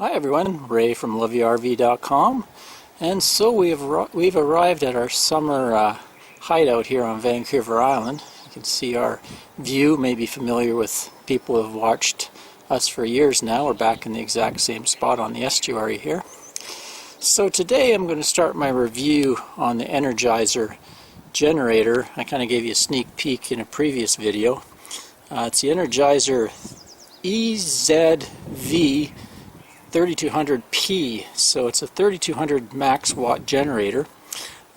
Hi everyone, Ray from loveyourrv.com, and so we've arrived at our summer hideout here on Vancouver Island. You can see our view, may be familiar with people who have watched us for years now. We're back in the exact same spot on the estuary here. So today I'm going to start my review on the Energizer generator. I kind of gave you a sneak peek in a previous video. It's the Energizer eZV3200P, so it's a 3200 max watt generator.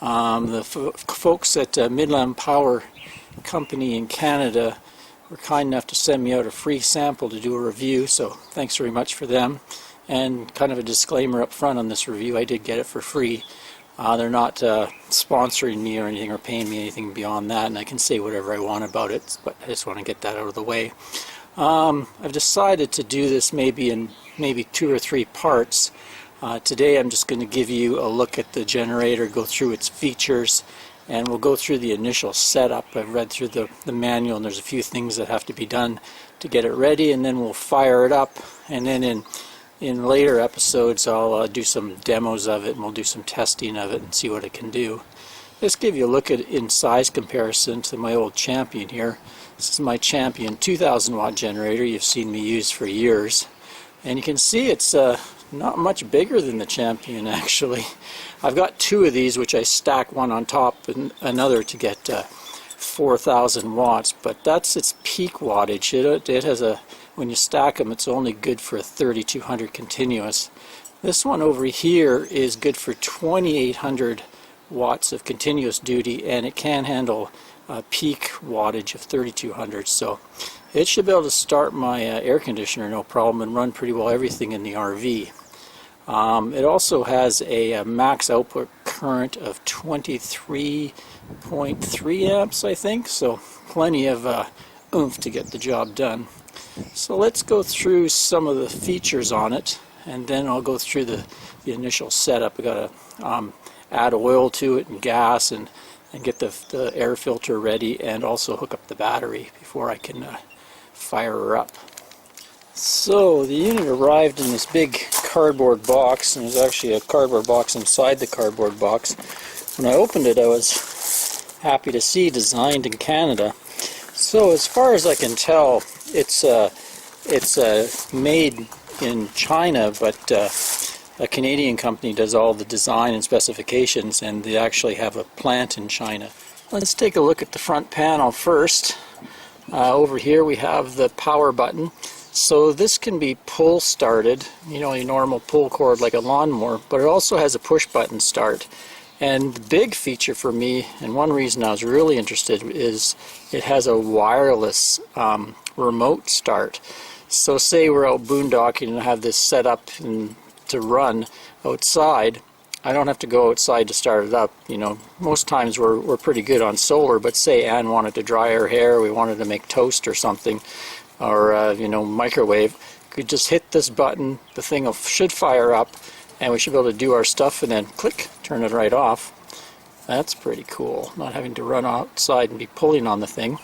The folks at Midland Power Company in Canada were kind enough to send me out a free sample to do a review, so thanks very much for them. And kind of a disclaimer up front on this review, I did get it for free. They're not sponsoring me or anything or paying me anything beyond that, and I can say whatever I want about it, but I just want to get that out of the way. I've decided to do this maybe in 2 or 3 parts. Today I'm just going to give you a look at the generator, go through its features, and we'll go through the initial setup. I've read through the manual, and there's a few things that have to be done to get it ready, and then we'll fire it up, and then in later episodes I'll do some demos of it, and we'll do some testing of it and see what it can do. Let's give you a look at it in size comparison to my old Champion here. This is my Champion 2000 watt generator you've seen me use for years, and you can see it's not much bigger than the Champion actually. I've got 2 of these which I stack one on top and another to get 4000 watts, but that's its peak wattage. It has a, when you stack them, it's only good for 3200 continuous. This one over here is good for 2800 watts of continuous duty, and it can handle peak wattage of 3200, so it should be able to start my air conditioner no problem and run pretty well everything in the RV. It also has a max output current of 23.3 amps, I think, so plenty of oomph to get the job done. So let's go through some of the features on it, and then I'll go through the initial setup. I've got to add oil to it and gas and get the air filter ready, and also hook up the battery before I can fire her up. So the unit arrived in this big cardboard box, and there's actually a cardboard box inside the cardboard box. When I opened it, I was happy to see designed in Canada. So as far as I can tell, it's made in China, but a Canadian company does all the design and specifications, and they actually have a plant in China. Let's take a look at the front panel first. Over here we have the power button. So this can be pull started, you know, a normal pull cord like a lawnmower, but it also has a push button start. And the big feature for me, and one reason I was really interested, is it has a wireless remote start. So say we're out boondocking and I have this set up to run outside. I don't have to go outside to start it up. You know, most times we're pretty good on solar, but say Ann wanted to dry her hair, we wanted to make toast or something, or you know, microwave, could just hit this button, the thing should fire up, and we should be able to do our stuff, and then click, turn it right off. That's pretty cool, not having to run outside and be pulling on the thing.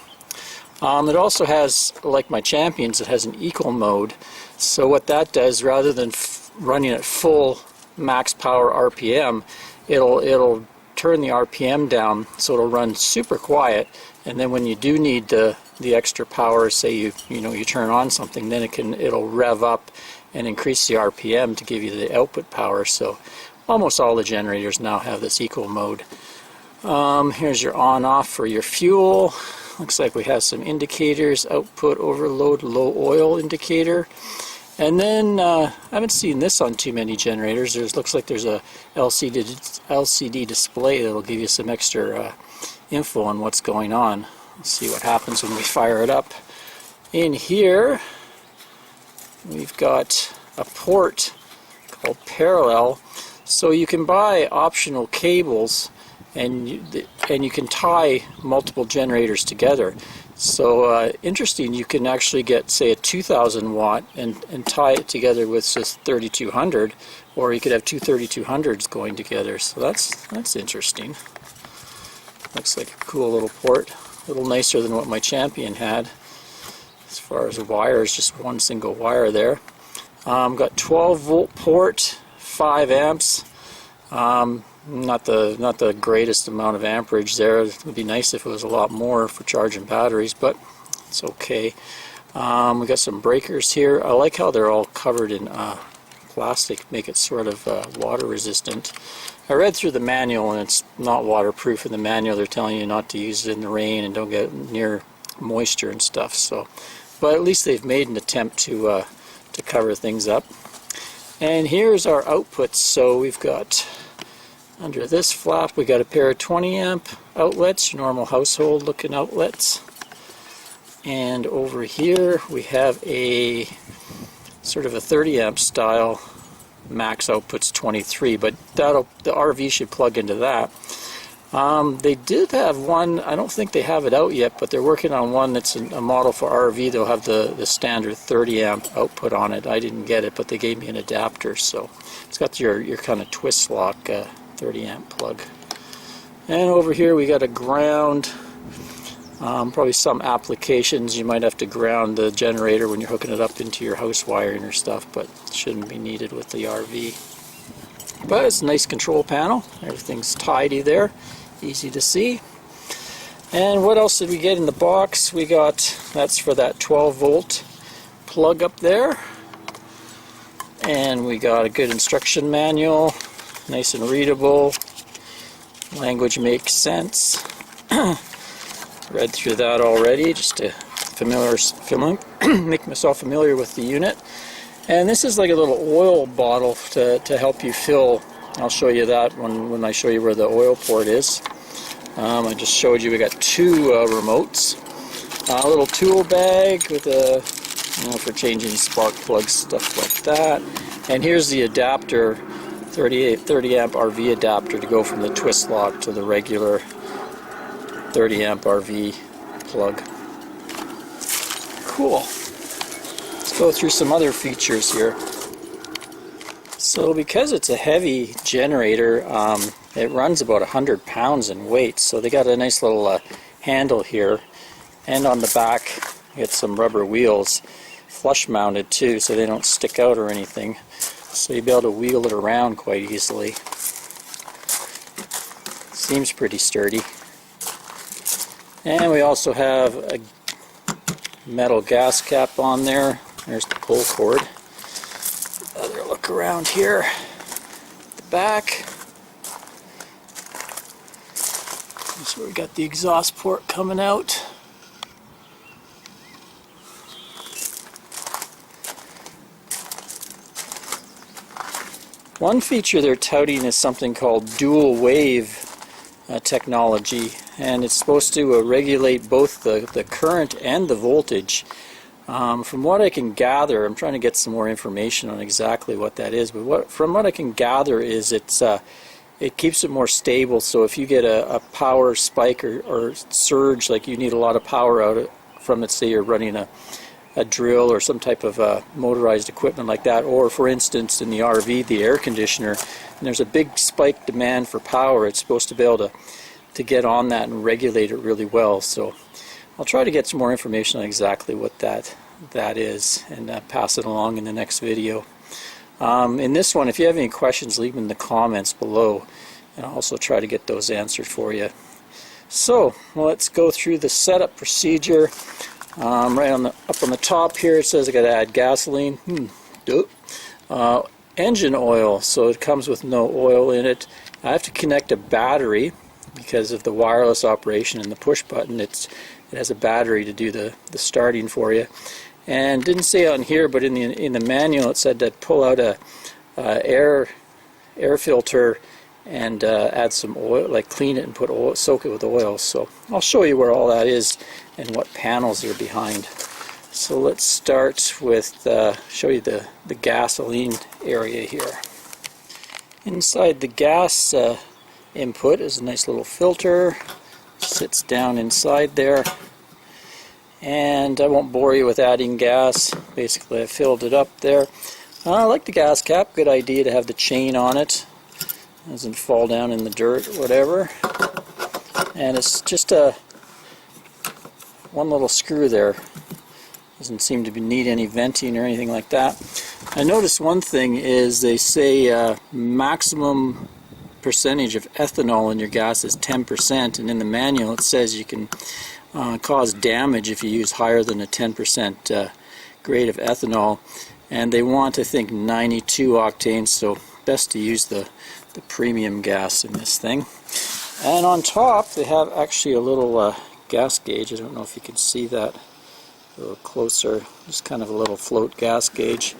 It also has, like my Champions, it has an equal mode. So what that does, rather than running at full max power RPM, it'll turn the RPM down, so it'll run super quiet, and then when you do need the extra power, say you turn on something, then it'll rev up and increase the RPM to give you the output power. So almost all the generators now have this equal mode. Here's your on-off for your fuel. Looks like we have some indicators: output, overload, low oil indicator. And then I haven't seen this on too many generators. Looks like there's a LCD display that'll give you some extra info on what's going on. Let's see what happens when we fire it up. In here we've got a port called parallel, so you can buy optional cables, and you can tie multiple generators together. So interesting, you can actually get, say, a 2000 watt and tie it together with just 3200, or you could have 2 3200s going together. So that's interesting. Looks like a cool little port, a little nicer than what my Champion had. As far as the wires, just one single wire there. Got 12 volt port, 5 amps. Not the greatest amount of amperage there. It would be nice if it was a lot more for charging batteries, but it's okay. We got some breakers here. I like how they're all covered in plastic, make it sort of water resistant. I read through the manual and it's not waterproof. In the manual they're telling you not to use it in the rain and don't get near moisture and stuff. So, but at least they've made an attempt to cover things up. And here's our outputs. So we've got, under this flap, we got a pair of 20 amp outlets, your normal household looking outlets. And over here we have a sort of a 30 amp style. Max output's 23, but the RV should plug into that. They did have one, I don't think they have it out yet, but they're working on one that's a model for RV. They'll have the standard 30 amp output on it. I didn't get it, but they gave me an adapter, so it's got your kind of twist lock 30 amp plug. And over here we got a ground. Probably some applications you might have to ground the generator when you're hooking it up into your house wiring or stuff, but it shouldn't be needed with the RV. But it's a nice control panel. Everything's tidy there, easy to see. And what else did we get in the box? We got, that's for that 12 volt plug up there. And we got a good instruction manual, nice and readable. Language makes sense. Read through that already just to make myself familiar with the unit. And this is like a little oil bottle to help you fill. I'll show you that when I show you where the oil port is. I just showed you we got two remotes. A little tool bag with a, for changing spark plugs, stuff like that. And here's the adapter, 30 amp RV adapter to go from the twist lock to the regular 30 amp RV plug. Cool. Let's go through some other features here. So because it's a heavy generator, it runs about 100 pounds in weight. So they got a nice little handle here, and on the back you get some rubber wheels, flush mounted too, so they don't stick out or anything. So you'll be able to wheel it around quite easily. Seems pretty sturdy. And we also have a metal gas cap on there. There's the pull cord. Another look around here. The back. So we got the exhaust port coming out. One feature they're touting is something called dual wave technology, and it's supposed to regulate both the current and the voltage. From what I can gather, I'm trying to get some more information on exactly what that is, but from what I can gather is it keeps it more stable. So if you get a power spike or surge, like you need a lot of power out from it, say you're running a drill or some type of motorized equipment like that, or for instance in the RV, the air conditioner, and there's a big spike demand for power, it's supposed to be able to get on that and regulate it really well. So I'll try to get some more information on exactly what that is and pass it along in the next video. In this one, if you have any questions, leave them in the comments below, and I'll also try to get those answered for you. So let's go through the setup procedure. Right up on the top here it says I got to add gasoline. Engine oil, so it comes with no oil in it. I have to connect a battery because of the wireless operation and the push button. It has a battery to do the starting for you. And didn't say on here, but in the manual it said to pull out a air filter and add some oil, like clean it and put oil, soak it with oil. So I'll show you where all that is and what panels are behind. So let's start with show you the gasoline area here. Inside the gas input is a nice little filter, sits down inside there, and I won't bore you with adding gas. Basically I filled it up there. I like the gas cap, good idea to have the chain on it, doesn't fall down in the dirt or whatever. And it's just one little screw there. Doesn't seem to need any venting or anything like that. I noticed one thing is they say maximum percentage of ethanol in your gas is 10%, and in the manual it says you can cause damage if you use higher than a 10% grade of ethanol, and they want, I think, 92 octanes, so best to use the premium gas in this thing. And on top they have actually a little gas gauge. I don't know if you can see that a little closer. Just kind of a little float gas gauge,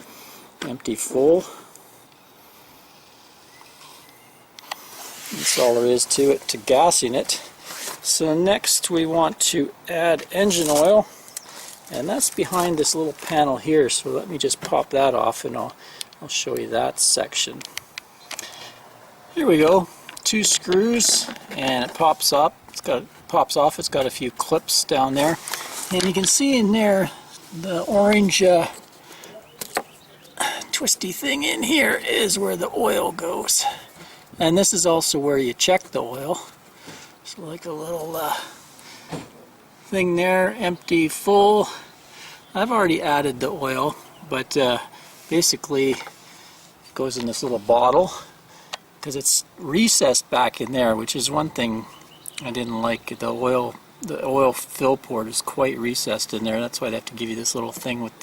empty, full. That's all there is to it, to gassing it. So next we want to add engine oil, and that's behind this little panel here, so let me just pop that off and I'll show you that section. Here we go, 2 screws, and it pops up. Pops off. It's got a few clips down there, and you can see in there the orange twisty thing in here is where the oil goes. And this is also where you check the oil. It's like a little thing there, empty, full. I've already added the oil, but basically it goes in this little bottle because it's recessed back in there, which is one thing I didn't like. The oil fill port is quite recessed in there. That's why they have to give you this little thing with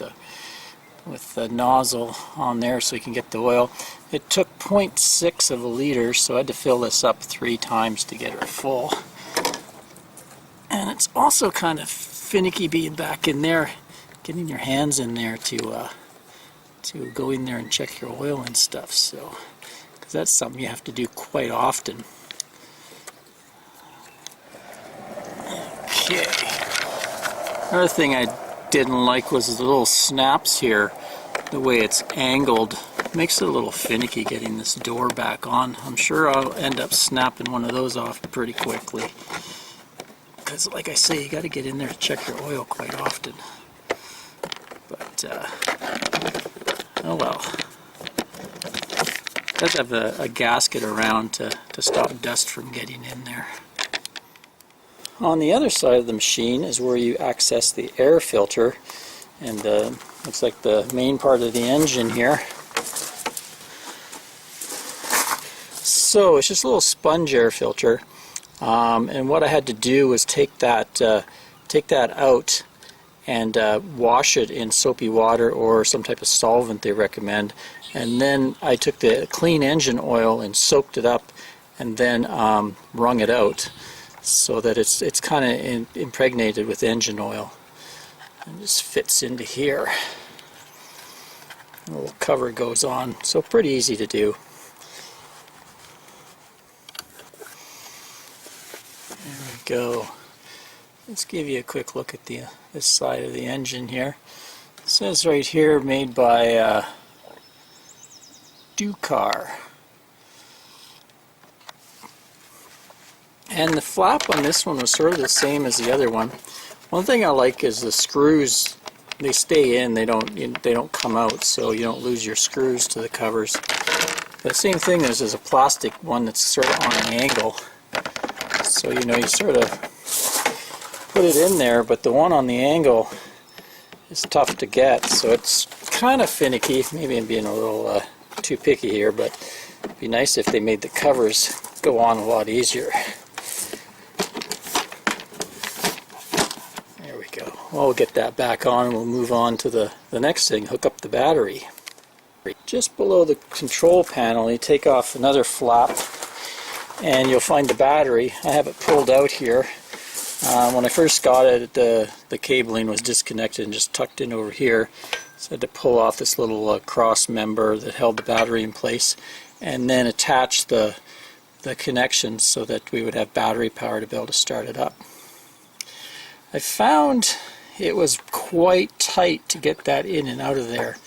the nozzle on there so you can get the oil. It took 0.6 of a liter, so I had to fill this up 3 times to get her full. And it's also kind of finicky being back in there, getting your hands in there to go in there and check your oil and stuff. So, because that's something you have to do quite often. Okay. Another thing I didn't like was the little snaps here. The way it's angled makes it a little finicky getting this door back on. I'm sure I'll end up snapping one of those off pretty quickly, because like I say, you got to get in there to check your oil quite often. But oh well. It does have a gasket around to stop dust from getting in there. On the other side of the machine is where you access the air filter, and looks like the main part of the engine here. So it's just a little sponge air filter, and what I had to do was take that out and wash it in soapy water or some type of solvent they recommend, and then I took the clean engine oil and soaked it up and then wrung it out so that it's kind of impregnated with engine oil. And just fits into here. A little cover goes on, so pretty easy to do. There we go. Let's give you a quick look at this side of the engine here. It says right here, made by Ducar. And the flap on this one was sort of the same as the other one. One thing I like is the screws, they stay in, they don't come out, so you don't lose your screws to the covers. The same thing is there's a plastic one that's sort of on an angle, so you sort of put it in there, but the one on the angle is tough to get, so it's kind of finicky. Maybe I'm being a little too picky here, but it'd be nice if they made the covers go on a lot easier. We'll get that back on and we'll move on to the next thing, hook up the battery. Just below the control panel you take off another flap and you'll find the battery. I have it pulled out here. When I first got it, the cabling was disconnected and just tucked in over here, so I had to pull off this little cross member that held the battery in place and then attach the connections so that we would have battery power to be able to start it up. I found it was quite tight to get that in and out of there,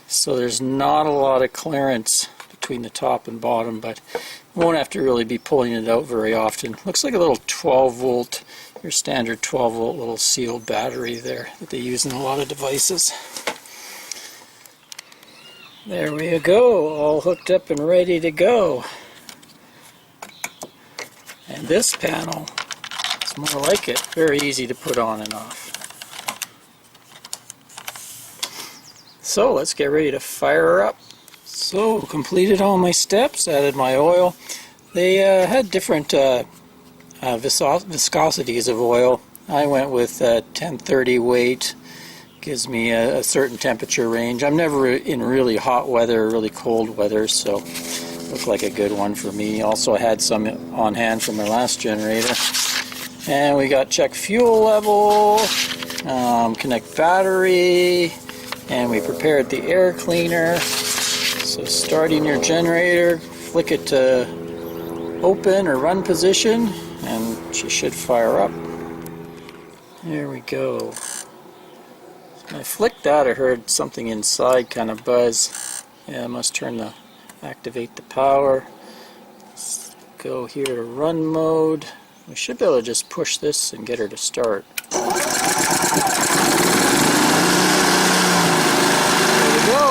so there's not a lot of clearance between the top and bottom, but you won't have to really be pulling it out very often. Looks like a little 12 volt, your standard 12 volt little sealed battery there that they use in a lot of devices. There we go, all hooked up and ready to go. And this panel, it's more like it, very easy to put on and off. So let's get ready to fire her up. So completed all my steps, added my oil. They had different viscosities of oil. I went with 1030 weight. Gives me a certain temperature range. I'm never in really hot weather or really cold weather, so looked like a good one for me. Also I had some on hand from my last generator. And we got check fuel level, connect battery, and we prepared the air cleaner. So starting your generator, flick it to open or run position, and she should fire up. There we go. When I flicked that, I heard something inside kind of buzz. Yeah, I must activate the power. Let's go here to run mode. We should be able to just push this and get her to start. There we go.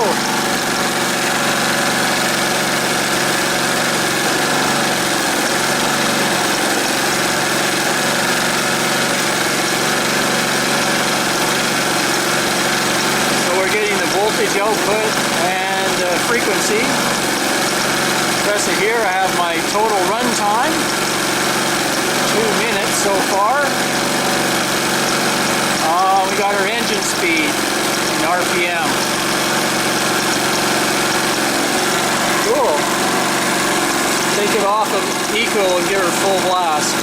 Voltage output and frequency. Press it here. I have my total run time, 2 minutes so far. We got our engine speed in RPM. Cool. Take it off of eco and give her full blast.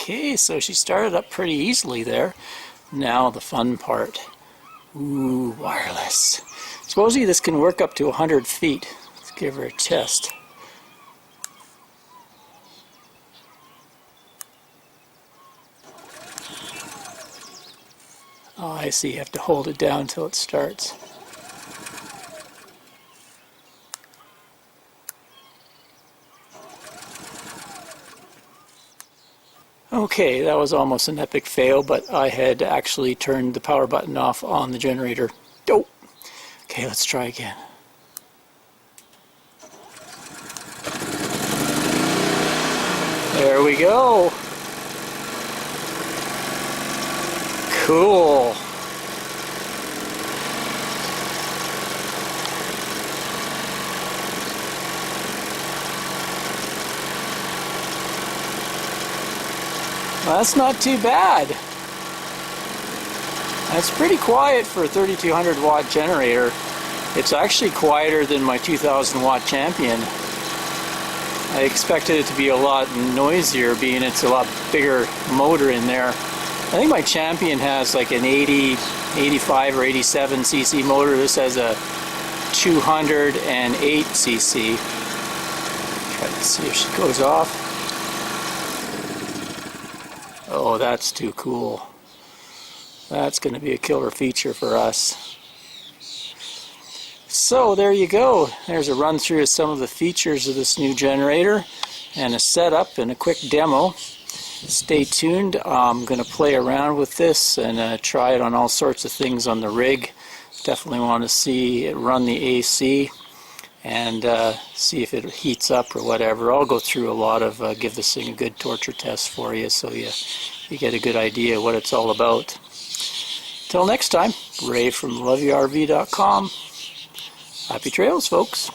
Okay, so she started up pretty easily there. Now the fun part. Ooh, wireless. Supposedly this can work up to 100 feet. Let's give her a test. Oh, I see. You have to hold it down until it starts. Okay, that was almost an epic fail, but I had actually turned the power button off on the generator. Oh! Okay, let's try again. There we go! Cool! Well, that's not too bad. That's pretty quiet for a 3200 watt generator. It's actually quieter than my 2000 watt Champion. I expected it to be a lot noisier, being it's a lot bigger motor in there. I think my Champion has like an 80, 85 or 87 cc motor. This has a 208 cc. Try to see if she goes off. Oh, that's too cool. That's going to be a killer feature for us. So there you go. There's a run through of some of the features of this new generator and a setup and a quick demo. Stay tuned. I'm going to play around with this and try it on all sorts of things on the rig. Definitely want to see it run the AC and see if it heats up or whatever. I'll go through a lot of, give this thing a good torture test for you so you get a good idea what it's all about. Till next time, Ray from LoveYourRV.com. Happy trails, folks.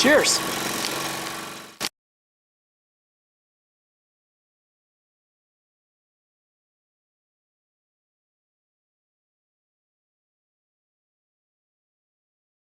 Cheers.